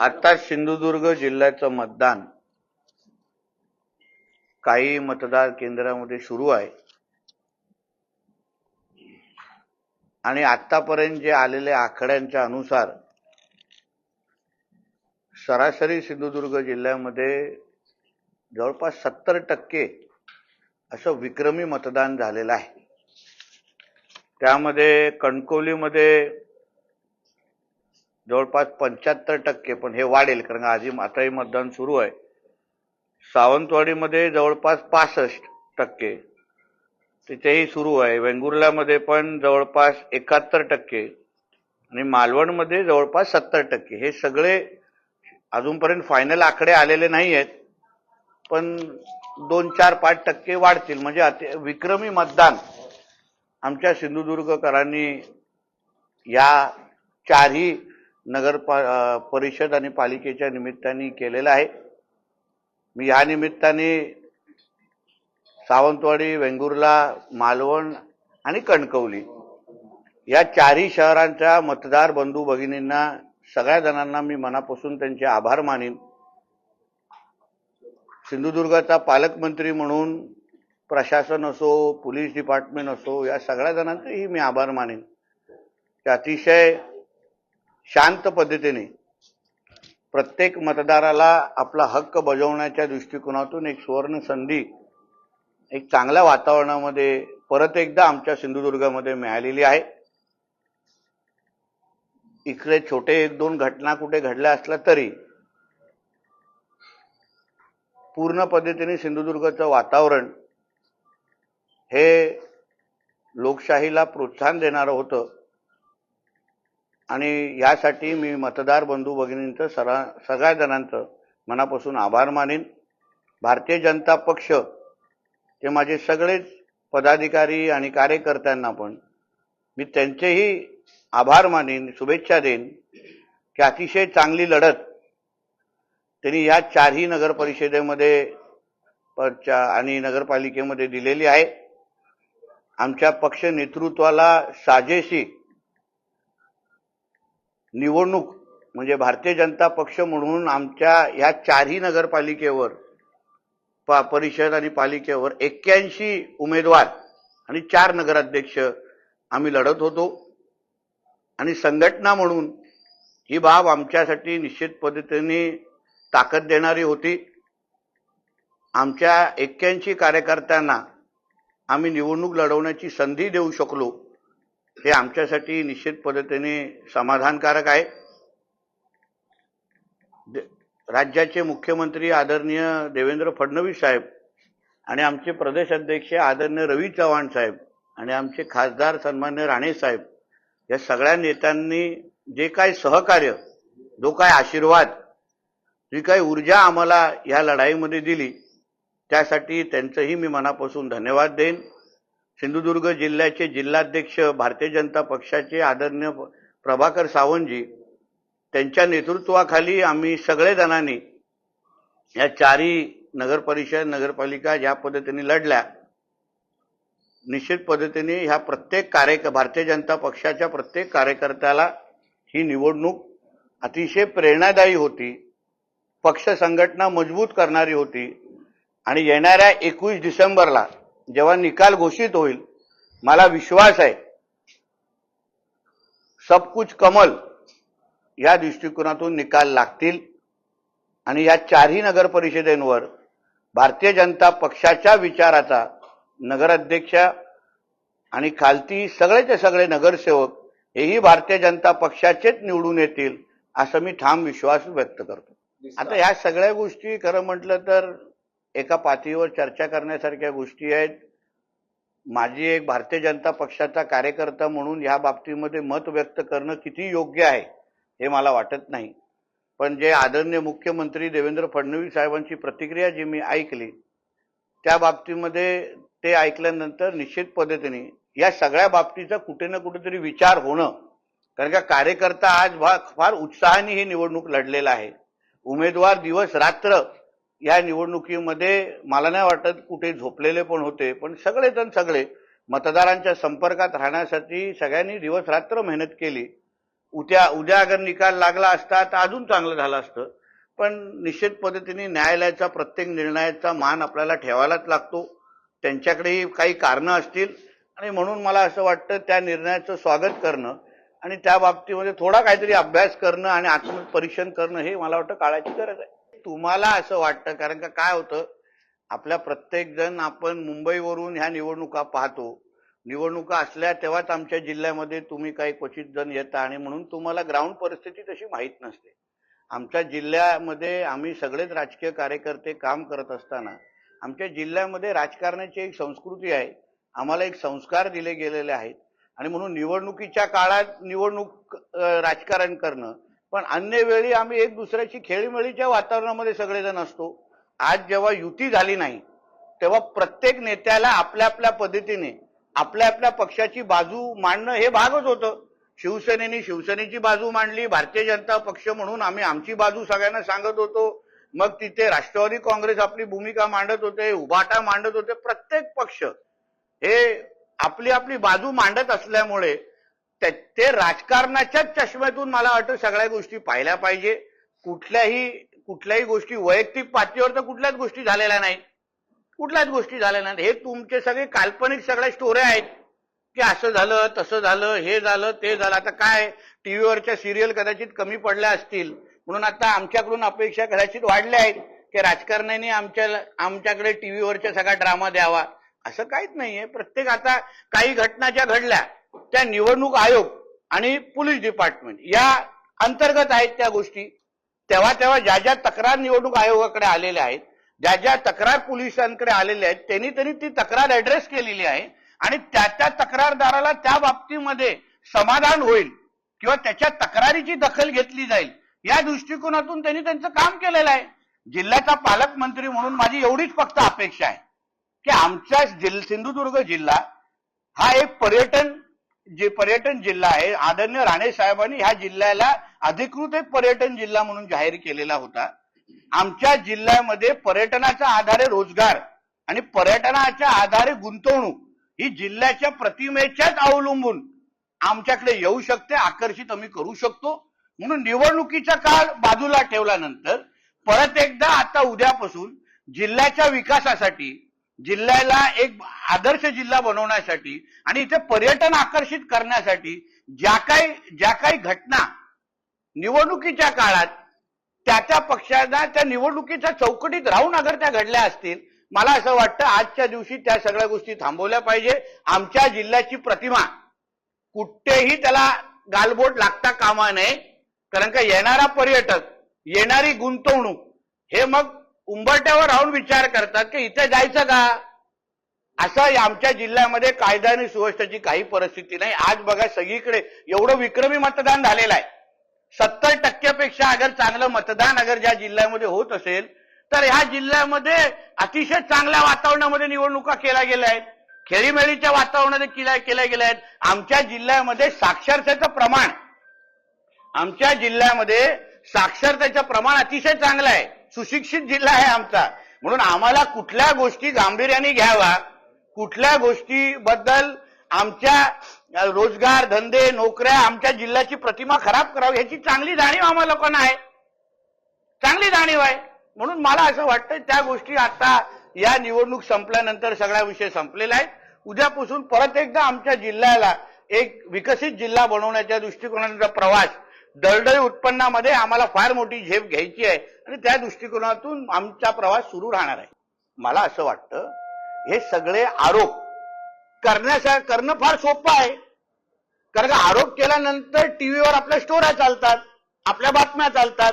आता सिंधुदुर्ग जिल्ह्याचं मतदान काही मतदार केंद्रामध्ये सुरू आहे आणि आतापर्यंत जे आलेल्या आकड्यांच्या अनुसार सरासरी सिंधुदुर्ग जिल्ह्यामध्ये जवळपास 70% असं विक्रमी मतदान झालेलं आहे। त्यामध्ये कणकवलीमध्ये जवळपास 75%, पण हे वाढेल कारण आताही मतदान सुरू आहे। सावंतवाडीमध्ये जवळपास 65%, तिथेही सुरू आहे। वेंगुर्ल्यामध्ये पण जवळपास 71% आणि मालवणमध्ये जवळपास 70%। हे सगळे अजूनपर्यंत फायनल आकडे आलेले नाही आहेत, पण 2-4-5% वाढतील। म्हणजे विक्रमी मतदान आमच्या सिंधुदुर्गकरांनी या चारही नगर परिषद आणि पालिकेच्या निमित्ताने केलेलं आहे। मी या निमित्ताने सावंतवाडी, वेंगुर्ला, मालवण आणि कणकवली या चारही शहरांच्या मतदार बंधू भगिनींना सगळ्या जणांना मी मनापासून त्यांचे आभार मानेन। सिंधुदुर्गाचा पालकमंत्री म्हणून प्रशासन असो, पोलीस डिपार्टमेंट असो, या सगळ्या जणांचेही मी आभार मानेन की अतिशय शांत पद्धतीने प्रत्येक मतदाराला आपला हक्क बजावण्याच्या दृष्टिकोनातून एक सुवर्ण संधी एक चांगल्या वातावरणामध्ये परत एकदा आमच्या सिंधुदुर्गामध्ये मिळालेली आहे। इकडे छोटे 1-2 घटना कुठे घडल्या असल्या तरी पूर्ण पद्धतीने सिंधुदुर्गाचं वातावरण हे लोकशाहीला प्रोत्साहन देणारं होतं आणि यासाठी मी मतदार बंधू भगिनींचं सगळ्या जणांचं मनापासून आभार मानेन। भारतीय जनता पक्ष हे माझे सगळेच पदाधिकारी आणि कार्यकर्त्यांना पण मी त्यांचेही आभार मानेन, शुभेच्छा देईन की अतिशय चांगली लढत त्यांनी या चारही नगर परिषदेमध्ये आणि नगरपालिकेमध्ये दिलेली आहे। आमच्या पक्ष नेतृत्वाला साजेशी निवडणूक म्हणजे भारतीय जनता पक्ष म्हणून आमच्या या चारही नगरपालिकेवर परिषद आणि पालिकेवर 81 उमेदवार आणि 4 नगराध्यक्ष आम्ही लढत होतो आणि संघटना म्हणून ही बाब आमच्यासाठी निश्चित पद्धतीने ताकद देणारी होती। आमच्या 81 कार्यकर्त्यांना आम्ही निवडणूक लढवण्याची संधी देऊ शकलो, हे आमच्यासाठी निश्चित पद्धतीने समाधानकारक आहे। राज्याचे मुख्यमंत्री आदरणीय देवेंद्र फडणवीस साहेब आणि आमचे प्रदेश अध्यक्ष आदरणीय रवी चव्हाण साहेब आणि आमचे खासदार सन्मान्य राणे साहेब या सगळ्या नेत्यांनी जे काही सहकार्य, जो काही आशीर्वाद, जी काही ऊर्जा आम्हाला या लढाईमध्ये दिली, त्यासाठी त्यांचंही मी मनापासून धन्यवाद देईन। सिंधुदुर्ग जिल्ह्याचे जिल्हाध्यक्ष भारतीय जनता पक्षाचे आदरणीय प्रभाकर सावंतजी, त्यांच्या नेतृत्वाखाली आम्ही सगळे जणांनी या चारही नगर परिषद नगरपालिका ज्या पद्धतीने लढल्या, निश्चित पद्धतीने ह्या प्रत्येक भारतीय जनता पक्षाच्या प्रत्येक कार्यकर्त्याला ही निवडणूक अतिशय प्रेरणादायी होती, पक्ष संघटना मजबूत करणारी होती आणि येणाऱ्या 21 डिसेंबरला जेव्हा निकाल घोषित होईल, मला विश्वास आहे सब कुछ कमल या दृष्टिकोनातून निकाल लागतील आणि या चारही नगर परिषदेवर भारतीय जनता पक्षाच्या विचाराचा नगराध्यक्ष आणि खालती सगळेचे सगळे नगरसेवक हेही भारतीय जनता पक्षाचेच निवडून येतील असं मी ठाम विश्वास व्यक्त करतो। आता ह्या सगळ्या गोष्टी खरं म्हटलं तर एका पातळीवर चर्चा करण्यासारख्या गोष्टी आहेत। माझी एक भारतीय जनता पक्षाचा कार्यकर्ता म्हणून या बाबतीमध्ये मत व्यक्त करणं किती योग्य आहे हे मला वाटत नाही, पण जे आदरणीय मुख्यमंत्री देवेंद्र फडणवीस साहेबांची प्रतिक्रिया जी मी ऐकली, त्या बाबतीमध्ये ते ऐकल्यानंतर निश्चित पद्धतीने या सगळ्या बाबतीचा कुठे ना कुठेतरी विचार होणं, कारण का कार्यकर्ता आज फार उत्साहाने ही निवडणूक लढलेला आहे। उमेदवार दिवस रात्र या निवडणुकीमध्ये मला नाही वाटत कुठे झोपलेले पण होते, पण सगळे मतदारांच्या संपर्कात राहण्यासाठी सगळ्यांनी दिवस रात्र मेहनत केली उद्या अगर निकाल लागला असता तर अजून चांगलं झालं असतं. पण निश्चित पद्धतीने न्यायालयाचा प्रत्येक निर्णयाचा मान आपल्याला ठेवायलाच लागतो. त्यांच्याकडेही काही कारणं असतील आणि म्हणून मला असं वाटतं त्या निर्णयाचं स्वागत करणं आणि त्या बाबतीमध्ये थोडा काहीतरी अभ्यास करणं आणि आत्मपरीक्षण करणं हे मला वाटतं काळाची गरज आहे. तुम्हाला असं वाटतं कारण का काय होतं, आपल्या प्रत्येक जण आपण मुंबईवरून ह्या निवडणुका पाहतो. निवडणुका असल्या तेव्हाच आमच्या जिल्ह्यामध्ये तुम्ही काही क्वचित जण येता आणि म्हणून तुम्हाला ग्राउंड परिस्थिती तशी माहीत नसते. आमच्या जिल्ह्यामध्ये आम्ही सगळेच राजकीय कार्यकर्ते काम करत असताना आमच्या जिल्ह्यामध्ये राजकारणाची एक संस्कृती आहे. आम्हाला एक संस्कार दिले गेलेले आहेत आणि म्हणून निवडणुकीच्या काळात निवडणूक राजकारण करणं, पण अन्य वेळी आम्ही एक दुसऱ्याची खेळीमेळीच्या वातावरणामध्ये सगळेजण असतो. आज जेव्हा युती झाली नाही तेव्हा प्रत्येक नेत्याला आपल्या आपल्या पद्धतीने आपल्या आपल्या पक्षाची बाजू मांडणं हे भागच होतं. शिवसेनेने शिवसेनेची बाजू मांडली, भारतीय जनता पक्ष म्हणून आम्ही आमची बाजू सगळ्यांना सांगत होतो. मग तिथे राष्ट्रवादी काँग्रेस आपली भूमिका मांडत होते, उभाटा मांडत होते. प्रत्येक पक्ष हे आपली आपली बाजू मांडत असल्यामुळे ते राजकारणाच्याच चष्म्यातून मला वाटतं सगळ्या गोष्टी पाहिल्या पाहिजे. कुठल्याही गोष्टी वैयक्तिक पातळीवर तर कुठल्याच गोष्टी झालेल्या नाहीत. हे तुमचे सगळे काल्पनिक सगळ्या स्टोऱ्या आहेत की असं झालं तसं झालं हे झालं ते झालं. आता काय टीव्हीवरच्या सिरियल कदाचित कमी पडल्या असतील म्हणून आता आमच्याकडून अपेक्षा कदाचित वाढल्या आहेत की राजकारण्याने आमच्याकडे टीव्हीवरच्या सगळा ड्रामा द्यावा. असं काहीच नाहीये. प्रत्येक आता काही घटना ज्या घडल्या त्या निवडणूक आयोग आणि पोलीस डिपार्टमेंट या अंतर्गत आहेत त्या गोष्टी. तेव्हा ज्या तक्रार निवडणूक आयोगाकडे आलेल्या आहेत, ज्या तक्रार पोलिसांकडे आलेल्या आहेत, त्यांनी ती तक्रार ऍड्रेस केलेली आहे आणि त्या तक्रारदाराला त्या बाबतीमध्ये समाधान होईल किंवा त्याच्या तक्रारीची दखल घेतली जाईल या दृष्टिकोनातून त्यांनी त्यांचं काम केलेलं आहे. जिल्ह्याचा पालकमंत्री म्हणून माझी एवढीच फक्त अपेक्षा आहे की आमचा सिंधुदुर्ग जिल्हा हा एक पर्यटन जिल्हा आहे. आदरणीय राणे साहेबांनी ह्या जिल्ह्याला अधिकृत एक पर्यटन जिल्हा म्हणून जाहीर केलेला होता. आमच्या जिल्ह्यामध्ये पर्यटनाच्या आधारे रोजगार आणि पर्यटनाच्या आधारे गुंतवणूक ही जिल्ह्याच्या प्रतिमेच्याच अवलंबून आमच्याकडे येऊ शकते, आकर्षित आम्ही करू शकतो. म्हणून निवडणुकीचा काळ बाजूला ठेवल्यानंतर परत एकदा आता उद्यापासून जिल्ह्याच्या विकासासाठी, जिल्ह्याला एक आदर्श जिल्हा बनवण्यासाठी आणि इथे पर्यटन आकर्षित करण्यासाठी ज्या काही घटना निवडणुकीच्या काळात त्या पक्षांना त्या निवडणुकीच्या चौकटीत राहून अगर त्या घडल्या असतील, मला असं वाटतं आजच्या दिवशी त्या सगळ्या गोष्टी थांबवल्या पाहिजे. आमच्या जिल्ह्याची प्रतिमा कुठेही त्याला गालबोट लागता कामा नये. कारण का येणारा पर्यटक, येणारी गुंतवणूक हे मग उंबरट्यावर राहून विचार करतात की इथे जायचं का. असं आमच्या जिल्ह्यामध्ये कायदा आणि सुव्यवस्थेची काही परिस्थिती नाही. आज बघा सगळीकडे एवढं विक्रमी मतदान झालेलं आहे. 70% अगर चांगलं मतदान अगर ज्या जिल्ह्यामध्ये होत असेल तर ह्या जिल्ह्यामध्ये अतिशय चांगल्या वातावरणामध्ये निवडणुका केल्या गेल्या आहेत, खेळीमेळीच्या वातावरणामध्ये केल्या गेल्या आहेत. आमच्या जिल्ह्यामध्ये साक्षरतेचं प्रमाण अतिशय चांगलं आहे. सुशिक्षित जिल्हा आहे आमचा. म्हणून आम्हाला कुठल्या गोष्टी गांभीर्याने घ्यावा, कुठल्या गोष्टीबद्दल आमच्या रोजगार धंदे नोकऱ्या आमच्या जिल्ह्याची प्रतिमा खराब करावी ह्याची चांगली जाणीव आम्हा लोकांना आहे, चांगली जाणीव आहे. म्हणून मला असं वाटतं त्या गोष्टी आता या निवडणूक संपल्यानंतर सगळा विषय संपलेला आहे. उद्यापासून परत एकदा आमच्या जिल्ह्याला एक विकसित जिल्हा बनवण्याच्या दृष्टिकोनाचा प्रवास, दळदळी उत्पन्नामध्ये आम्हाला फार मोठी झेप घ्यायची आहे आणि त्या दृष्टिकोनातून आमचा प्रवास सुरू राहणार आहे. मला असं वाटतं हे सगळे आरोप करणं फार सोपं आहे. कारण का आरोप केल्यानंतर टीव्हीवर आपल्या स्टोऱ्या चालतात, आपल्या बातम्या चालतात.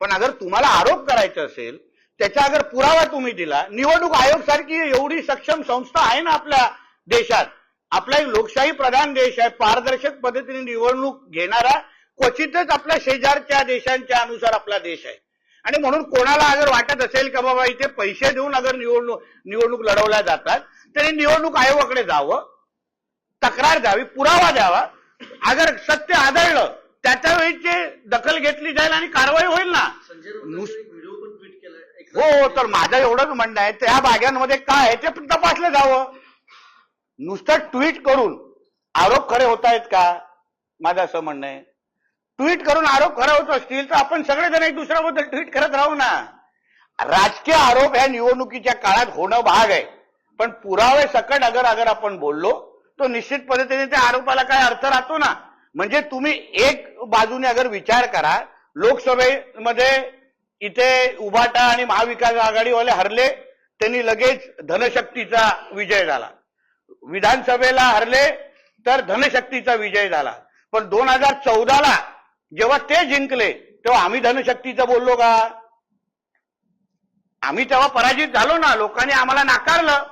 पण अगर तुम्हाला आरोप करायचा असेल त्याचा अगर पुरावा तुम्ही दिला, निवडणूक आयोग सारखी एवढी सक्षम संस्था आहे ना आपल्या देशात, आपला एक लोकशाही प्रधान देश आहे, पारदर्शक पद्धतीने निवडणूक घेणारा क्वचितच आपल्या शेजारच्या देशांच्या अनुसार आपला देश आहे. आणि म्हणून कोणाला अगर वाटत असेल की बाबा इथे पैसे देऊन अगर निवडणूक लढवल्या जातात तरी निवडणूक आयोगाकडे जावं, तक्रार द्यावी, पुरावा द्यावा. अगर सत्य आढळलं त्याच्या वेळीची दखल घेतली जाईल आणि कारवाई होईल ना. हो, तर माझं एवढंच म्हणणं आहे त्या भागांमध्ये काय आहे ते तपासलं जावं. नुसतं ट्विट करून आरोप खरे होत आहेत का, माझं असं म्हणणं आहे. ट्विट करून आरोप करत असतील तर आपण सगळेजण एक दुसऱ्याबद्दल ट्विट करत राहू ना. राजकीय आरोप ह्या निवडणुकीच्या काळात होणं भाग आहे, पण पुरावे सकट अगर आपण बोललो तो निश्चित पद्धतीने त्या आरोपाला काय अर्थ राहतो ना. म्हणजे तुम्ही एक बाजूने अगर विचार करा, लोकसभेमध्ये इथे उभाटा आणि महाविकास आघाडीवाले हरले, त्यांनी लगेच धनशक्तीचा विजय झाला. विधानसभेला हरले तर धनशक्तीचा विजय झाला. पण 2014ला जेव्हा ते जिंकले तेव्हा आम्ही धनशक्तीचं बोललो का? आम्ही तेव्हा पराजित झालो ना. लोकांनी आम्हाला नाकारलं,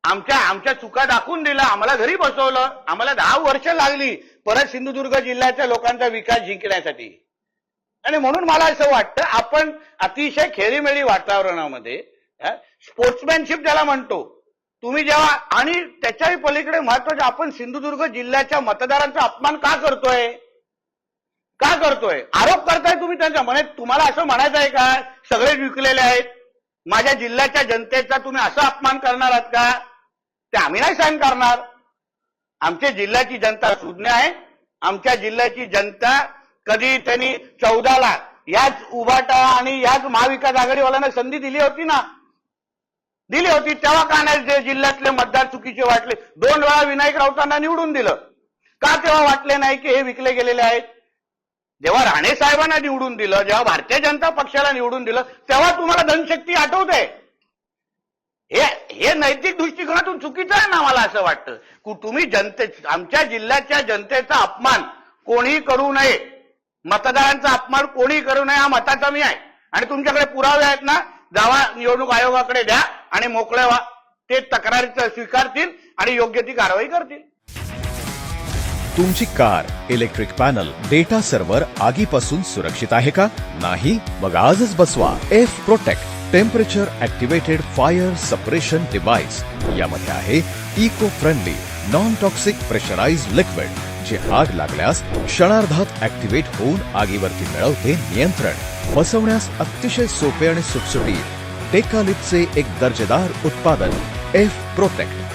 आमच्या चुका दाखवून दिला, आम्हाला घरी बसवलं. आम्हाला 10 वर्ष लागली परत सिंधुदुर्ग जिल्ह्याच्या लोकांचा विकास जिंकण्यासाठी. आणि म्हणून मला असं वाटतं आपण अतिशय खेळीमेळी वातावरणामध्ये स्पोर्ट्समॅनशिप ज्याला म्हणतो तुम्ही जेव्हा, आणि त्याच्याही पलीकडे महत्वाचं आपण सिंधुदुर्ग जिल्ह्याच्या मतदारांचा अपमान का करतोय? आरोप करताय तुम्ही त्यांच्या म्हणे. तुम्हाला असं म्हणायचं आहे का सगळे विकलेले आहेत, माझ्या जिल्ह्याच्या जनतेचा तुम्ही असा अपमान करणार आहात का? ते आम्ही नाही सहन करणार. आमच्या जिल्ह्याची जनता सुज्ञ आहे. आमच्या जिल्ह्याची जनता कधी त्यांनी 14ला याच उभाटा आणि याच महाविकास आघाडीवाल्यांना संधी दिली होती ना, दिली होती. तेव्हा का नाही जिल्ह्यातले मतदार चुकीचे वाटले? 2 वेळा विनायक राऊतांना निवडून दिलं का? तेव्हा वाटले नाही की हे विकले गेलेले आहेत? जेव्हा राणे साहेबांना निवडून दिलं, जेव्हा भारतीय जनता पक्षाला निवडून दिलं, तेव्हा तुम्हाला धनशक्ती आठवते? हे नैतिक दृष्टिकोनातून चुकीचं आहे ना. मला असं वाटतं की तुम्ही आमच्या जिल्ह्याच्या जनतेचा अपमान कोणी करू नये, मतदारांचा अपमान कोणी करू नये, हा मताचा मी आहे. आणि तुमच्याकडे पुरावे आहेत ना, जावा निवडणूक आयोगाकडे द्या आणि मोकळे व्हा. ते तक्रारीचं स्वीकारतील आणि योग्य ती कारवाई करतील. तुमची car, electric panel, data server आगीपासून सुरक्षित आहे का? नाही? मग आजच बसवा F protect temperature activated fire suppression device. यामध्ये आहे eco friendly non toxic pressurised liquid, जे आग लागल्यास क्षणार्धात ऍक्टिव्हेट होऊन आगीवरती मिळवते नियंत्रण. बसवण्यास अतिशय सोपे आणि सुटसुटीत. टेकालिपचे एक दर्जेदार उत्पादन एफ प्रोटेक्ट.